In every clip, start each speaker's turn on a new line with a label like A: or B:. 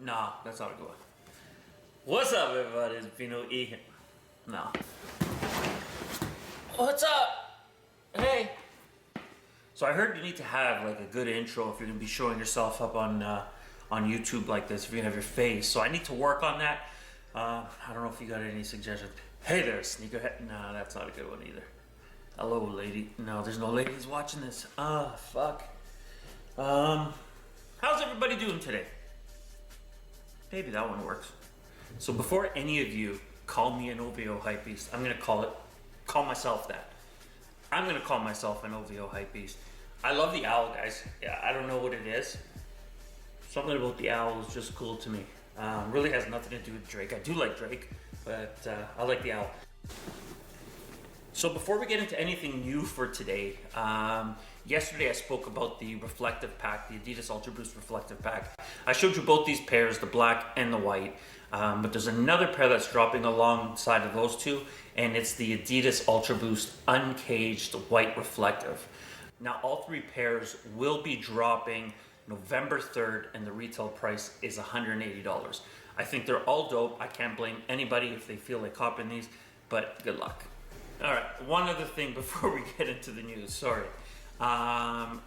A: Nah, that's not a good one. What's up, everybody? It's PinoE. No. What's up? Hey. So I heard you need to have like a good intro if you're gonna be showing yourself up on YouTube like this. If you're gonna have your face, so I need to work on that. I don't know if you got any suggestions. Hey there, sneakerhead. Nah, that's not a good one either. Hello, lady. No, there's no ladies watching this. Fuck. How's everybody doing today? Maybe that one works. So before any of you call me an OVO hypebeast, I'm gonna call myself that. I'm gonna call myself an OVO hypebeast. I love the owl, guys. Yeah, I don't know what it is. Something about the owl is just cool to me. Really has nothing to do with Drake. I do like Drake, but I like the owl. So before we get into anything new for today, yesterday I spoke about the reflective pack, the Adidas Ultra Boost reflective pack. I showed you both these pairs, the black and the white, but there's another pair that's dropping alongside of those two, and it's the Adidas Ultra Boost Uncaged White Reflective. Now all three pairs will be dropping November 3rd, and the retail price is $180. I think they're all dope. I can't blame anybody if they feel like copping these, but good luck. All right, one other thing before we get into the news, sorry.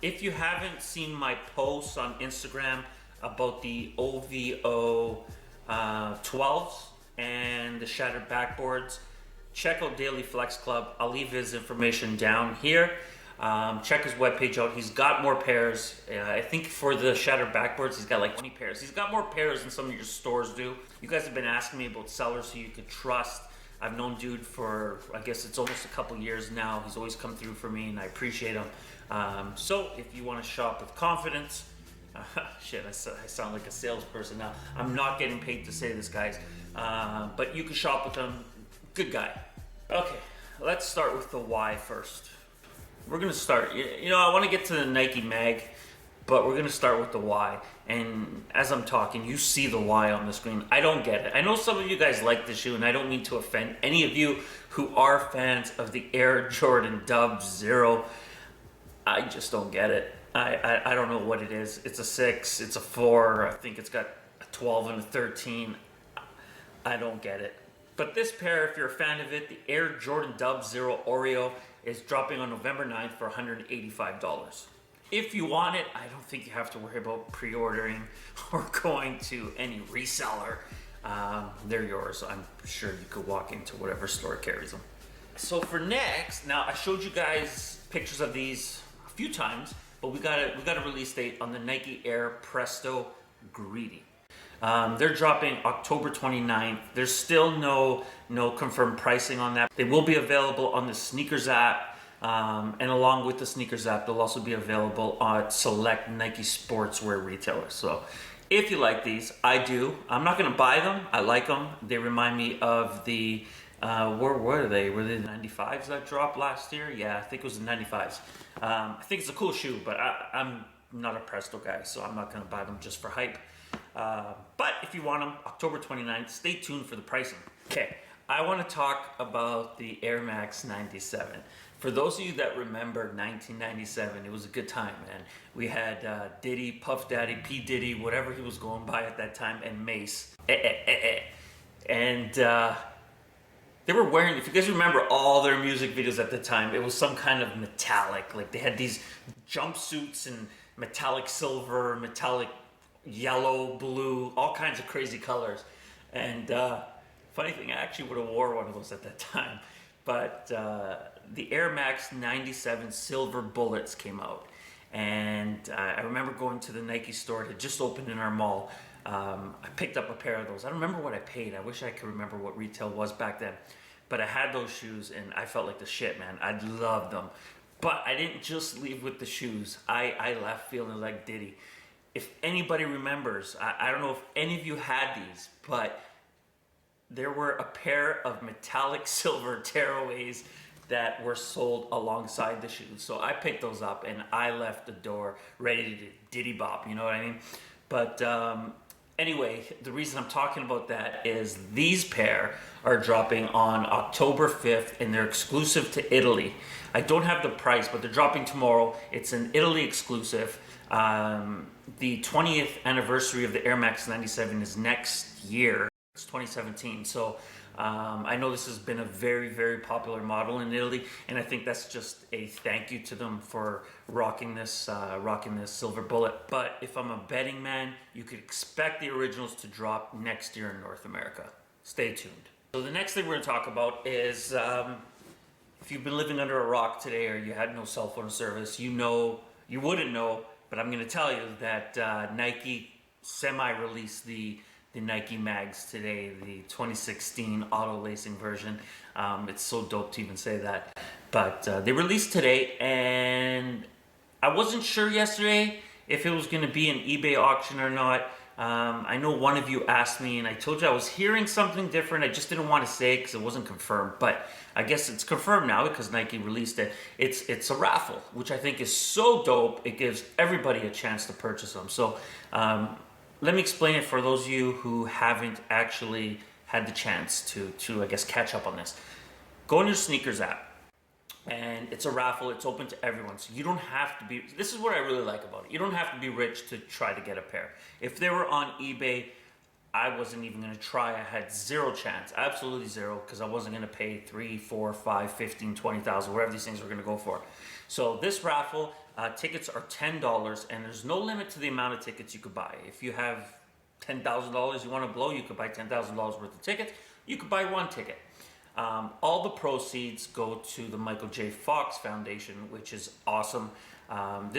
A: If you haven't seen my posts on Instagram about the OVO 12s and the shattered backboards, check out Daily Flex Club. I'll leave his information down here. Check his webpage out. He's got more pairs. I think for the shattered backboards, he's got like 20 pairs. He's got more pairs than some of your stores do. You guys have been asking me about sellers who you could trust. I've known dude for, I guess it's almost a couple years now. He's always come through for me and I appreciate him. So if you want to shop with confidence, shit, I sound like a salesperson now. I'm not getting paid to say this, guys. But you can shop with him. Good guy. Okay, let's start with the why first. We're gonna start, I want to get to the Nike mag, but we're gonna start with the why. And as I'm talking, you see the why on the screen. I don't get it. I know some of you guys like the shoe, and I don't mean to offend any of you who are fans of the Air Jordan Dub Zero. I just don't get it. I don't know what it is. It's a 6, it's a 4, I think it's got a 12 and a 13. I don't get it. But this pair, if you're a fan of it, the Air Jordan Dub Zero Oreo is dropping on November 9th for $185. If you want it, I don't think you have to worry about pre-ordering or going to any reseller. They're yours. I'm sure you could walk into whatever store carries them. So for next, now I showed you guys pictures of these a few times, but we got a release date on the Nike Air Presto Greedy. They're dropping October 29th. There's still no confirmed pricing on that. They will be available on the Sneakers app. And along with the Sneakers app, they'll also be available on select Nike sportswear retailers. So if you like these, I do. I'm not going to buy them. I like them. They remind me of the, where were they? Were they the 95s that dropped last year? Yeah, I think it was the 95s. I think it's a cool shoe, but I'm not a Presto guy, so I'm not going to buy them just for hype. But if you want them, October 29th, stay tuned for the pricing. Okay, I want to talk about the Air Max 97. For those of you that remember 1997, it was a good time, man. We had Diddy, Puff Daddy, P. Diddy, whatever he was going by at that time, and Mace. And they were wearing, if you guys remember all their music videos at the time, it was some kind of metallic. Like they had these jumpsuits in metallic silver, metallic yellow, blue, all kinds of crazy colors. And funny thing, I actually would have wore one of those at that time. But the Air Max 97 Silver Bullets came out. And I remember going to the Nike store. It had just opened in our mall. I picked up a pair of those. I don't remember what I paid. I wish I could remember what retail was back then. But I had those shoes and I felt like the shit, man. I loved them. But I didn't just leave with the shoes. I left feeling like Diddy. If anybody remembers, I don't know if any of you had these, but there were a pair of metallic silver tearaways that were sold alongside the shoes. So I picked those up and I left the door ready to Diddy bop, you know what I mean? But anyway, the reason I'm talking about that is these pair are dropping on October 5th and they're exclusive to Italy. I don't have the price, but they're dropping tomorrow. It's an Italy exclusive. The 20th anniversary of the Air Max 97 is next year. It's 2017. So I know this has been a very, very popular model in Italy, and I think that's just a thank you to them for rocking this silver bullet. But if I'm a betting man, you could expect the originals to drop next year in North America. Stay tuned. So the next thing we're going to talk about is if you've been living under a rock today or you had no cell phone service, you wouldn't know, but I'm going to tell you that Nike semi-released the Nike mags today, the 2016 auto lacing version. It's so dope to even say that, but they released today, and I wasn't sure yesterday if it was going to be an eBay auction or not. I know one of you asked me, and I told you I was hearing something different. I just didn't want to say it because it wasn't confirmed, but I guess it's confirmed now because Nike released it. It's a raffle, which I think is so dope. It gives everybody a chance to purchase them. So let me explain it for those of you who haven't actually had the chance to I guess catch up on this. Go on your sneakers app, and it's a raffle. It's open to everyone, so you don't have to be, this is what I really like about it, you don't have to be rich to try to get a pair. If they were on eBay, I wasn't even going to try. I had zero chance, absolutely zero, because I wasn't going to pay 3, 4, 5, 15, 20,000, whatever these things were going to go for. So this raffle, tickets are $10, and there's no limit to the amount of tickets you could buy. If you have $10,000 you want to blow, you could buy $10,000 worth of tickets. You could buy one ticket. All the proceeds go to the Michael J. Fox Foundation, which is awesome. And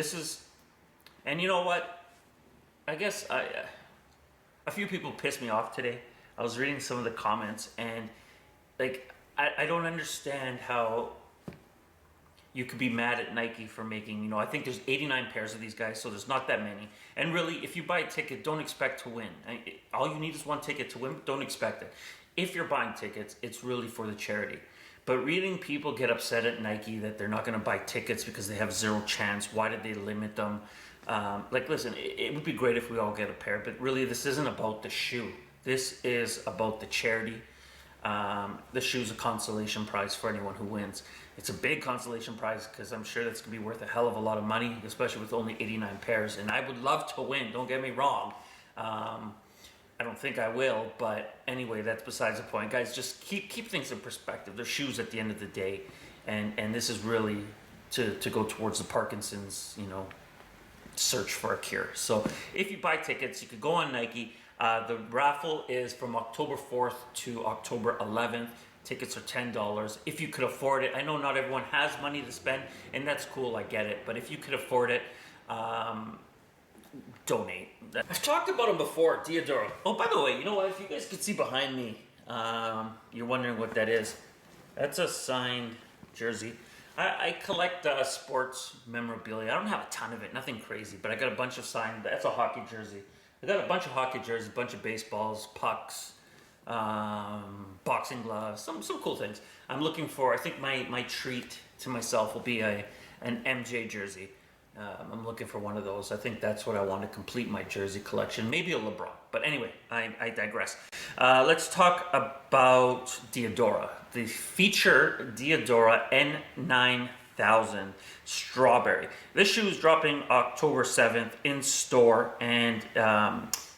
A: you know what? I guess a few people pissed me off today. I was reading some of the comments, and like, I don't understand how you could be mad at Nike for making, I think there's 89 pairs of these guys, so there's not that many. And really, if you buy a ticket, don't expect to win. All you need is one ticket to win, but don't expect it. If you're buying tickets, it's really for the charity. But reading people get upset at Nike that they're not going to buy tickets because they have zero chance, why did they limit them? Listen, it would be great if we all get a pair, but really this isn't about the shoe. This is about the charity. The shoe's a consolation prize for anyone who wins. It's a big consolation prize because I'm sure that's going to be worth a hell of a lot of money, especially with only 89 pairs. And I would love to win, don't get me wrong. I don't think I will, but anyway, that's besides the point. Guys, just keep things in perspective. They're shoes at the end of the day, and this is really to go towards the Parkinson's, search for a cure. So if you buy tickets, you could go on Nike. The raffle is from October 4th to October 11th. Tickets are $10. If you could afford it, I know not everyone has money to spend, and that's cool, I get it. But if you could afford it, donate. I've talked about them before, Diadora. Oh, by the way, you know what? If you guys could see behind me, you're wondering what that is. That's a signed jersey. I collect sports memorabilia. I don't have a ton of it, nothing crazy, but I got a bunch of signed. That's a hockey jersey. I got a bunch of hockey jerseys, a bunch of baseballs, pucks, boxing gloves, some cool things. I'm looking for, I think my treat to myself will be an MJ jersey. I'm looking for one of those. I think that's what I want to complete my jersey collection. Maybe a LeBron. But anyway, I digress. Let's talk about Diadora. The feature Diadora N9000 Strawberry. This shoe is dropping October 7th in store, and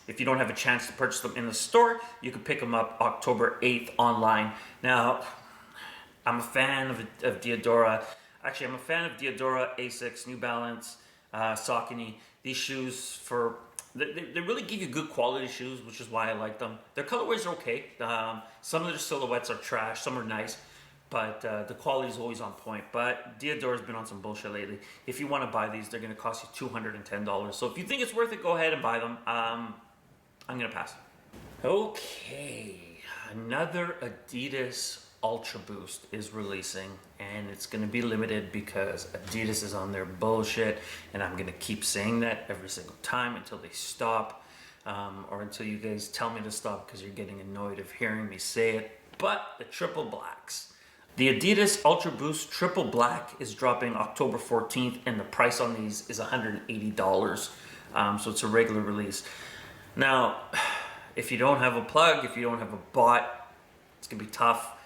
A: if you don't have a chance to purchase them in the store, you can pick them up October 8th online. Now, I'm a fan of Diadora. Actually, I'm a fan of Diadora, Asics, New Balance, Saucony. These shoes, they really give you good quality shoes, which is why I like them. Their colorways are okay. Some of their silhouettes are trash, some are nice, but the quality is always on point. But Diadora's been on some bullshit lately. If you want to buy these, they're going to cost you $210. So if you think it's worth it, go ahead and buy them. I'm going to pass. Okay, another Adidas Ultra Boost is releasing, and it's going to be limited because Adidas is on their bullshit, and I'm going to keep saying that every single time until they stop, or until you guys tell me to stop because you're getting annoyed of hearing me say it. But the triple blacks. The Adidas Ultra Boost Triple Black is dropping October 14th, and the price on these is $180. So it's a regular release. Now, if you don't have a plug, if you don't have a bot, it's going to be tough.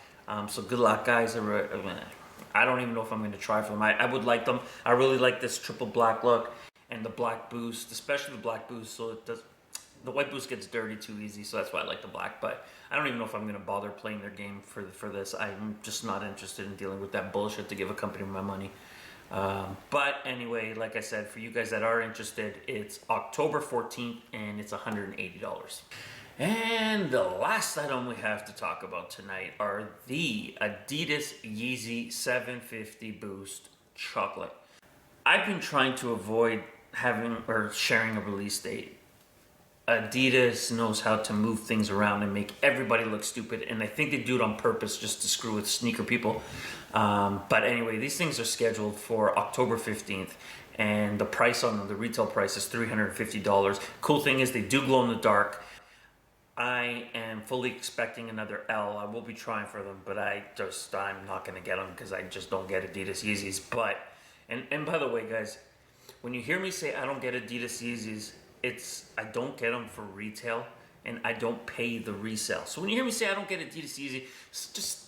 A: So good luck, guys. I don't even know if I'm going to try for them. I would like them. I really like this triple black look. and the black boost, especially the black boost, so it does. The white boost gets dirty too easy, so that's why I like the black. But I don't even know if I'm going to bother playing their game for this. I'm just not interested in dealing with that bullshit to give a company my money. But anyway, like I said, for you guys that are interested, it's October 14th and it's $180. And the last item we have to talk about tonight are the Adidas Yeezy 750 Boost Chocolate. I've been trying to avoid having or sharing a release date. Adidas knows how to move things around and make everybody look stupid, and I think they do it on purpose just to screw with sneaker people. But anyway, these things are scheduled for October 15th, and the price on them, the retail price, is $350. Cool thing is they do glow in the dark. I am fully expecting another L. I will be trying for them, but I'm not going to get them because I just don't get Adidas Yeezys. But, and by the way, guys, when you hear me say I don't get Adidas Yeezys, I don't get them for retail, and I don't pay the resale. So when you hear me say I don't get Adidas Yeezy, just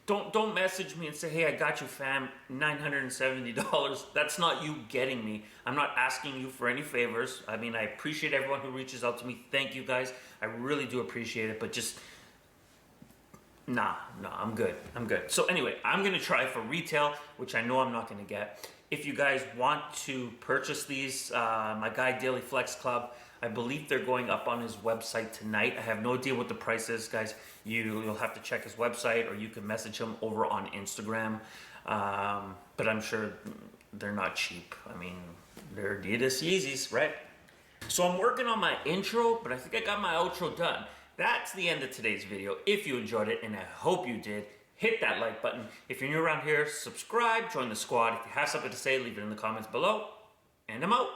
A: don't message me and say, hey, I got you, fam, $970. That's not you getting me. I'm not asking you for any favors. I mean, I appreciate everyone who reaches out to me. Thank you, guys. I really do appreciate it, but just, nah, I'm good. So anyway, I'm going to try for retail, which I know I'm not going to get. If you guys want to purchase these, my guy Daily Flex Club, I believe they're going up on his website tonight. I have no idea what the price is, guys. You'll have to check his website, or you can message him over on Instagram. But I'm sure they're not cheap. I mean, they're Adidas Yeezys, right? So I'm working on my intro, but I think I got my outro done. That's the end of today's video. If you enjoyed it, and I hope you did, hit that like button. If you're new around here, subscribe, join the squad. If you have something to say, leave it in the comments below. And I'm out.